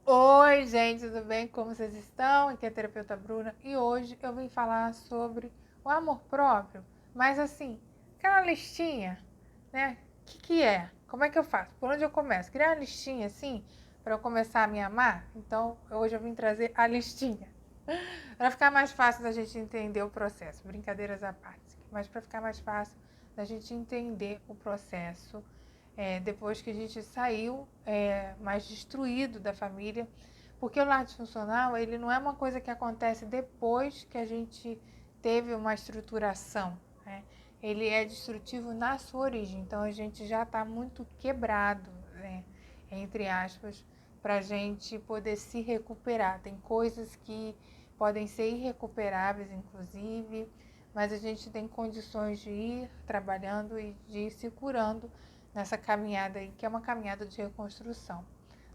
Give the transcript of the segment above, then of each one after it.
Oi, gente, tudo bem? Como vocês estão? Aqui é a terapeuta Bruna e hoje eu vim falar sobre o amor próprio, mas assim, aquela listinha, né? O que é? Como é que eu faço? Por onde eu começo? Criar uma listinha assim para eu começar a me amar? Então, hoje eu vim trazer a listinha para ficar mais fácil da gente entender o processo. Brincadeiras à parte, mas para ficar mais fácil da gente entender o processo depois que a gente saiu mais destruído da família, porque o lar disfuncional ele não é uma coisa que acontece depois que a gente teve uma estruturação, né? Ele é destrutivo na sua origem, então a gente já está muito quebrado, né? Entre aspas, para a gente poder se recuperar. Tem coisas que podem ser irrecuperáveis, inclusive, mas a gente tem condições de ir trabalhando e de ir se curando nessa caminhada aí, que é uma caminhada de reconstrução.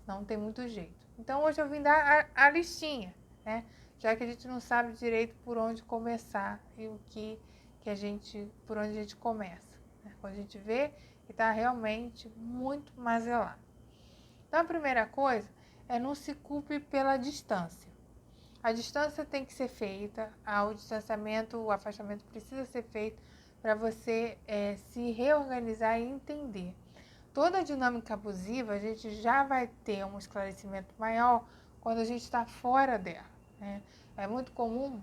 Não tem muito jeito. Então hoje eu vim dar a listinha, né? Já que a gente não sabe direito por onde começar e o que a gente, por onde a gente começa. Né? Quando a gente vê que está realmente muito mazelado. Então a primeira coisa é não se culpe pela distância. A distância tem que ser feita, o distanciamento, o afastamento precisa ser feito para você se reorganizar e entender. Toda a dinâmica abusiva, a gente já vai ter um esclarecimento maior quando a gente está fora dela. Né? É muito comum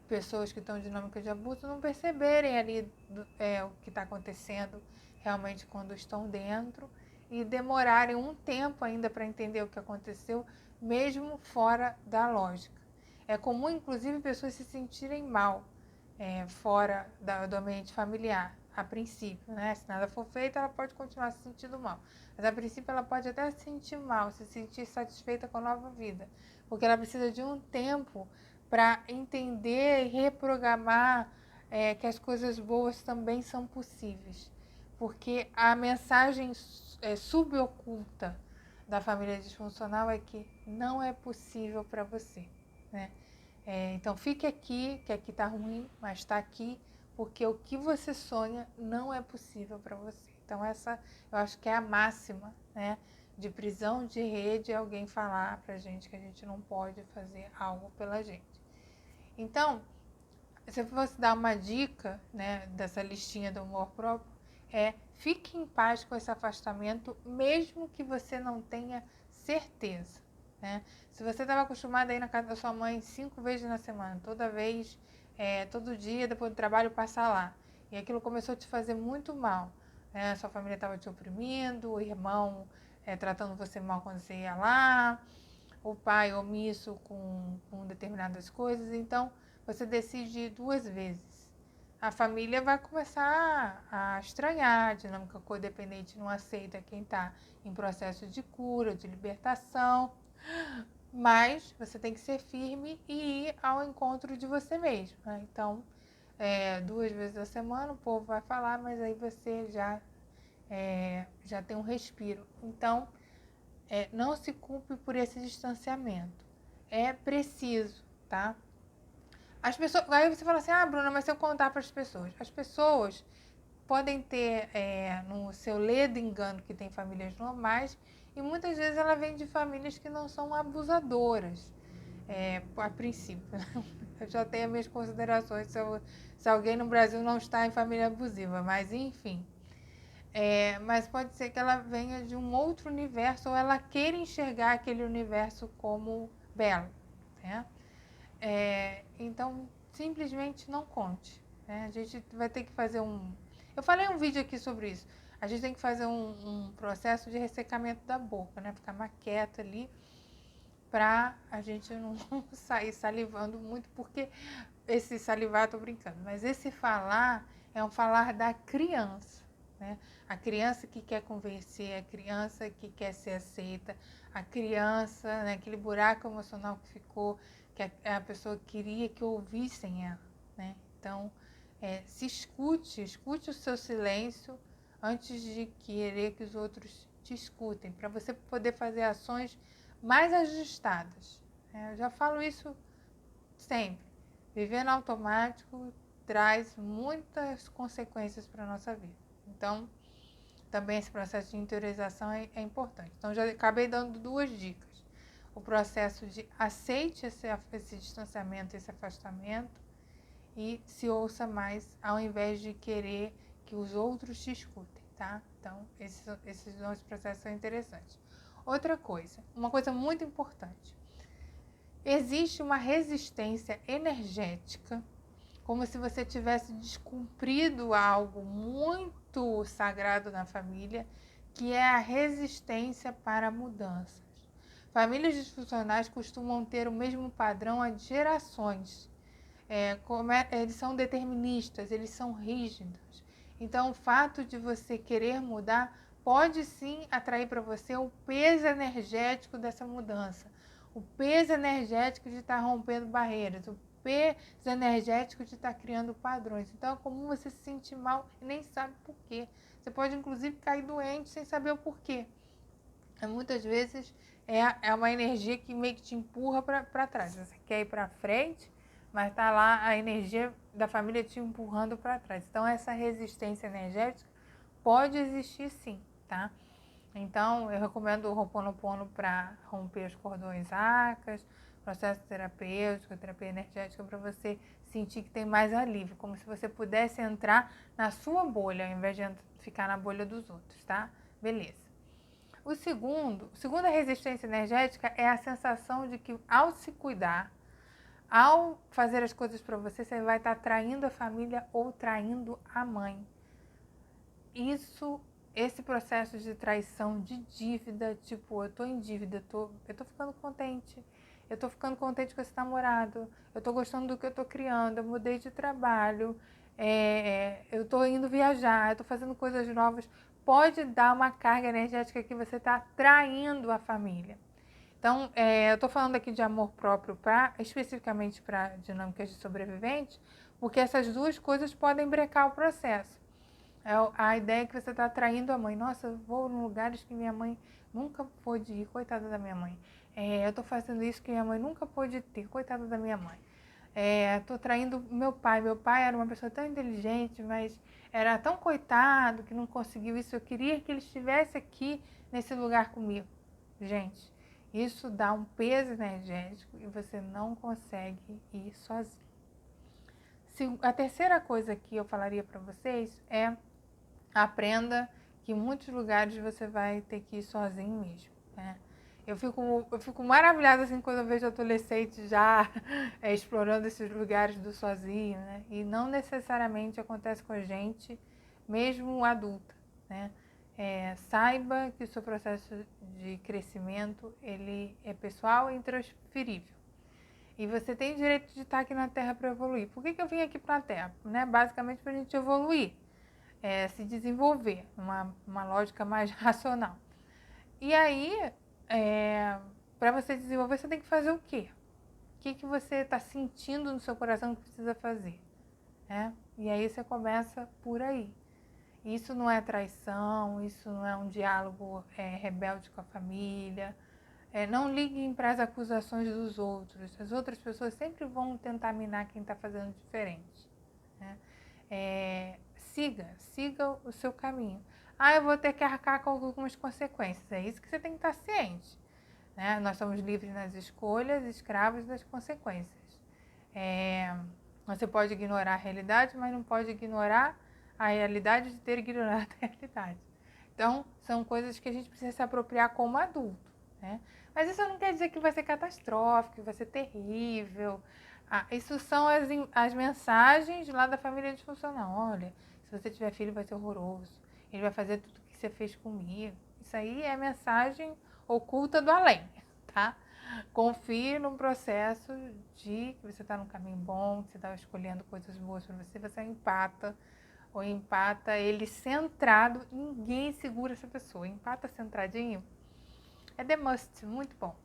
pessoas que estão em dinâmica de abuso não perceberem ali o que está acontecendo realmente quando estão dentro e demorarem um tempo ainda para entender o que aconteceu, mesmo fora da lógica. É comum, inclusive, pessoas se sentirem mal fora do ambiente familiar, a princípio, né? Se nada for feito, ela pode continuar se sentindo mal. Mas a princípio ela pode até se sentir mal, se sentir satisfeita com a nova vida, porque ela precisa de um tempo para entender e reprogramar que as coisas boas também são possíveis. Porque a mensagem suboculta da família disfuncional é que não é possível para você, né? Então fique aqui, que aqui tá ruim, mas está aqui, porque o que você sonha não é possível para você. Então essa eu acho que é a máxima, né? De prisão de rede é alguém falar pra gente que a gente não pode fazer algo pela gente. Então, se eu fosse dar uma dica, né, dessa listinha do amor próprio, fique em paz com esse afastamento, mesmo que você não tenha certeza. Né? Se você estava acostumado a ir na casa da sua mãe 5 vezes na semana, toda vez, todo dia, depois do trabalho, passar lá, e aquilo começou a te fazer muito mal, né? Sua família estava te oprimindo, o irmão tratando você mal quando você ia lá, o pai omisso com determinadas coisas, então você decide ir 2 vezes. A família vai começar a estranhar, a dinâmica codependente não aceita quem está em processo de cura, de libertação, mas você tem que ser firme e ir ao encontro de você mesmo. Né? Então, 2 vezes a semana o povo vai falar, mas aí você já tem um respiro. Então, não se culpe por esse distanciamento. É preciso, tá? As pessoas, aí você fala assim, Bruna, mas se eu contar para as pessoas podem ter no seu ledo engano que tem famílias normais e muitas vezes ela vem de famílias que não são abusadoras, a princípio. Eu já tenho as minhas considerações se alguém no Brasil não está em família abusiva, mas enfim. Mas pode ser que ela venha de um outro universo ou ela queira enxergar aquele universo como belo. Né? Então, simplesmente não conte. Né? A gente vai ter que fazer um. Eu falei um vídeo aqui sobre isso. A gente tem que fazer um processo de ressecamento da boca, né? Ficar mais quieto ali para a gente não sair salivando muito, porque esse salivar, tô brincando, mas esse falar é um falar da criança, né? A criança que quer convencer, a criança que quer ser aceita, a criança, né, aquele buraco emocional que ficou, que a pessoa queria que ouvissem ela, né? Então, se escute o seu silêncio antes de querer que os outros te escutem, para você poder fazer ações mais ajustadas. Eu já falo isso sempre. Viver no automático traz muitas consequências para a nossa vida. Então, também esse processo de interiorização é importante. Então, já acabei dando 2 dicas. O processo de aceite esse distanciamento, esse afastamento, e se ouça mais, ao invés de querer que os outros te escutem, tá? Então, esses 2 processos são interessantes. Outra coisa, uma coisa muito importante. Existe uma resistência energética, como se você tivesse descumprido algo muito sagrado na família, que é a resistência para mudanças. Famílias disfuncionais costumam ter o mesmo padrão há gerações. Eles são deterministas, eles são rígidos. Então, o fato de você querer mudar pode sim atrair para você o peso energético dessa mudança, o peso energético de estar rompendo barreiras, o peso energético de estar criando padrões. Então, é comum você se sentir mal e nem sabe por quê. Você pode, inclusive, cair doente sem saber o porquê. Muitas vezes é uma energia que meio que te empurra para trás. Você quer ir para frente, mas está lá a energia da família te empurrando para trás. Então, essa resistência energética pode existir sim, tá? Então, eu recomendo o Ho'oponopono para romper os cordões acas, processo terapêutico, terapia energética, para você sentir que tem mais alívio, como se você pudesse entrar na sua bolha, ao invés de ficar na bolha dos outros, tá? Beleza. Segunda resistência energética é a sensação de que, ao se cuidar, ao fazer as coisas para você, você vai estar traindo a família ou traindo a mãe. Esse processo de traição, de dívida, tipo, eu tô em dívida, eu tô ficando contente. Eu tô ficando contente com esse namorado, eu tô gostando do que eu tô criando, eu mudei de trabalho, eu tô indo viajar, eu tô fazendo coisas novas. Pode dar uma carga energética que você está traindo a família. Então, eu estou falando aqui de amor próprio especificamente para dinâmicas de sobrevivente, porque essas 2 coisas podem brecar o processo. A ideia é que você está atraindo a mãe. Nossa, eu vou em lugares que minha mãe nunca pôde ir, coitada da minha mãe. Eu estou fazendo isso que minha mãe nunca pôde ter, coitada da minha mãe. Estou traindo meu pai. Meu pai era uma pessoa tão inteligente, mas era tão coitado que não conseguiu isso. Eu queria que ele estivesse aqui nesse lugar comigo. Gente, isso dá um peso energético e você não consegue ir sozinho. A terceira coisa que eu falaria para vocês é: aprenda que em muitos lugares você vai ter que ir sozinho mesmo, né? Eu fico maravilhada assim quando eu vejo adolescentes já explorando esses lugares do sozinho, né? E não necessariamente acontece com a gente, mesmo adulta, né? Saiba que o seu processo de crescimento, ele é pessoal e intransferível. E você tem direito de estar aqui na Terra para evoluir. Por que eu vim aqui para a Terra? Né? Basicamente para a gente evoluir. Se desenvolver, uma lógica mais racional. E aí, para você desenvolver, você tem que fazer o quê? O que você está sentindo no seu coração que precisa fazer? E aí você começa por aí. Isso não é traição, isso não é um diálogo rebelde com a família. Não liguem para as acusações dos outros. As outras pessoas sempre vão tentar minar quem está fazendo diferente, né? Siga o seu caminho. Eu vou ter que arcar com algumas consequências. É isso que você tem que estar ciente, né? Nós somos livres nas escolhas, escravos das consequências. Você pode ignorar a realidade, mas não pode ignorar a realidade de ter ignorado a realidade. Então, são coisas que a gente precisa se apropriar como adulto, né? Mas isso não quer dizer que vai ser catastrófico, que vai ser terrível. Isso são as mensagens lá da família disfuncional. Olha, se você tiver filho vai ser horroroso. Ele vai fazer tudo que você fez comigo. Isso aí é mensagem oculta do além, tá? Confie no processo de que você está no caminho bom, que você está escolhendo coisas boas para você. Você empata, ou empata ele centrado. Ninguém segura essa pessoa. Empata centradinho é the must, muito bom.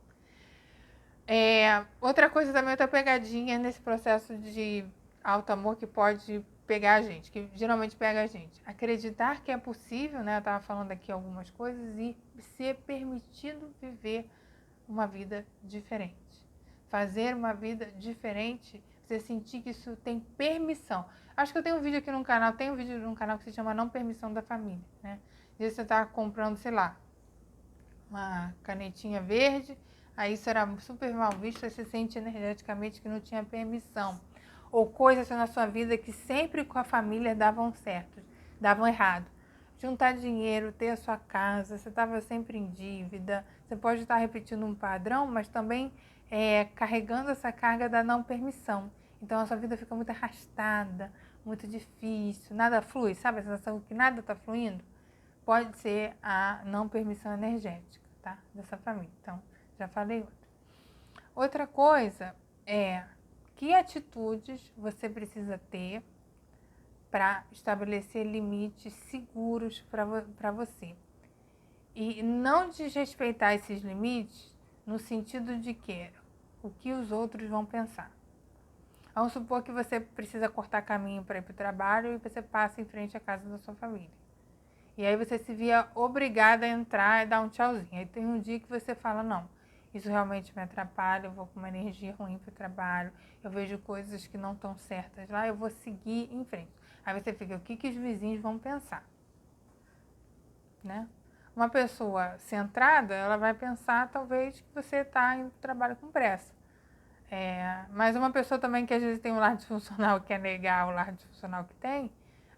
Outra coisa também, outra pegadinha nesse processo de alto amor que pode pegar a gente, que geralmente pega a gente. Acreditar que é possível, né? Eu estava falando aqui algumas coisas, e ser permitido viver uma vida diferente. Fazer uma vida diferente, você sentir que isso tem permissão. Acho que eu tenho um vídeo aqui no canal, que se chama Não Permissão da Família, né? vezes você está comprando, sei lá, uma canetinha verde, aí isso era super mal visto, você sente energeticamente que não tinha permissão. Ou coisas na sua vida que sempre com a família davam certo, davam errado. Juntar dinheiro, ter a sua casa, você estava sempre em dívida, você pode estar repetindo um padrão, mas também carregando essa carga da não permissão. Então a sua vida fica muito arrastada, muito difícil, nada flui, sabe a sensação que nada está fluindo? Pode ser a não permissão energética, tá? Dessa família. Então, já falei outra. Outra coisa é que atitudes você precisa ter para estabelecer limites seguros para você. E não desrespeitar esses limites no sentido de que o que os outros vão pensar. Vamos supor que você precisa cortar caminho para ir para o trabalho e você passa em frente à casa da sua família. E aí você se via obrigada a entrar e dar um tchauzinho. Aí tem um dia que você fala, não, isso realmente me atrapalha, eu vou com uma energia ruim para o trabalho, eu vejo coisas que não estão certas lá, eu vou seguir em frente. Aí você fica, o que os vizinhos vão pensar? Né? Uma pessoa centrada, ela vai pensar talvez que você está indo para o trabalho com pressa. Mas uma pessoa também que às vezes tem um lar disfuncional e quer negar o lar disfuncional que tem,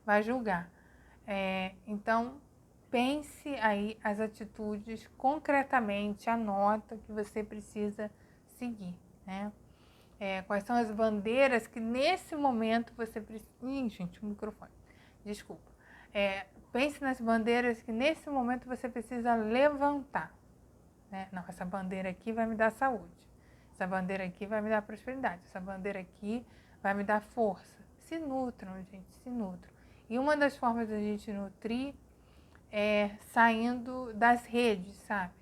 vai julgar. Então, pense aí as atitudes concretamente, anota que você precisa seguir, né? Quais são as bandeiras que nesse momento você precisa... Ih, gente, o microfone. Desculpa. Pense nas bandeiras que nesse momento você precisa levantar. Né? Não, essa bandeira aqui vai me dar saúde. Essa bandeira aqui vai me dar prosperidade. Essa bandeira aqui vai me dar força. Se nutram, gente, se nutram. E uma das formas da gente nutrir é saindo das redes, sabe?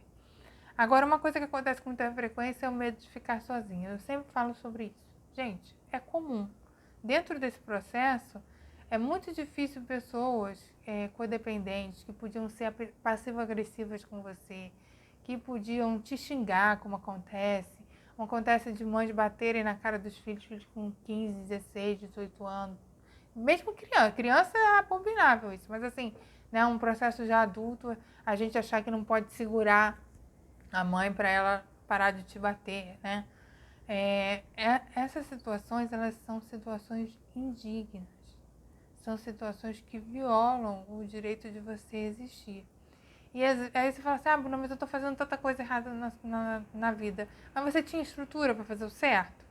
Agora, uma coisa que acontece com muita frequência é o medo de ficar sozinha. Eu sempre falo sobre isso. Gente, é comum. Dentro desse processo, é muito difícil pessoas codependentes que podiam ser passivo-agressivas com você, que podiam te xingar, como acontece. Acontece de mães baterem na cara dos filhos com 15, 16, 18 anos. Mesmo criança. Criança é abominável isso, mas assim, né, um processo já adulto, a gente achar que não pode segurar a mãe para ela parar de te bater, né? Essas situações, elas são situações indignas. São situações que violam o direito de você existir. E aí você fala assim, Bruna, mas eu tô fazendo tanta coisa errada na vida. Mas você tinha estrutura para fazer o certo?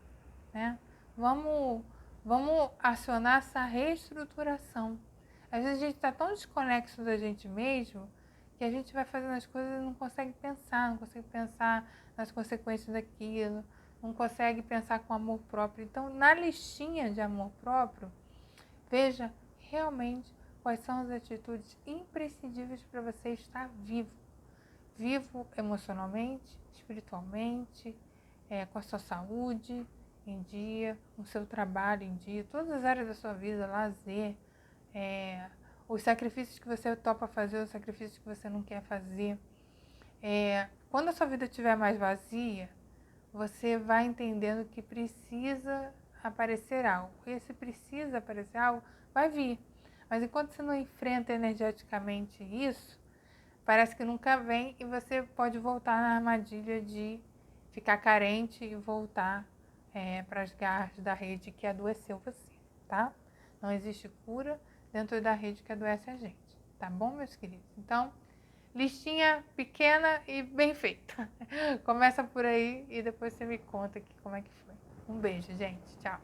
Né? Vamos acionar essa reestruturação. Às vezes a gente está tão desconexo da gente mesmo que a gente vai fazendo as coisas e não consegue pensar nas consequências daquilo, não consegue pensar com amor próprio. Então, na listinha de amor próprio, veja realmente quais são as atitudes imprescindíveis para você estar vivo. Vivo emocionalmente, espiritualmente, com a sua saúde em dia, o seu trabalho em dia, todas as áreas da sua vida, lazer, os sacrifícios que você topa fazer, os sacrifícios que você não quer fazer. Quando a sua vida estiver mais vazia, você vai entendendo que precisa aparecer algo. E esse precisa aparecer algo vai vir. Mas enquanto você não enfrenta energeticamente isso, parece que nunca vem e você pode voltar na armadilha de ficar carente e voltar para as garras da rede que adoeceu você, tá? Não existe cura dentro da rede que adoece a gente, tá bom, meus queridos? Então, listinha pequena e bem feita. Começa por aí e depois você me conta aqui como é que foi. Um beijo, gente. Tchau.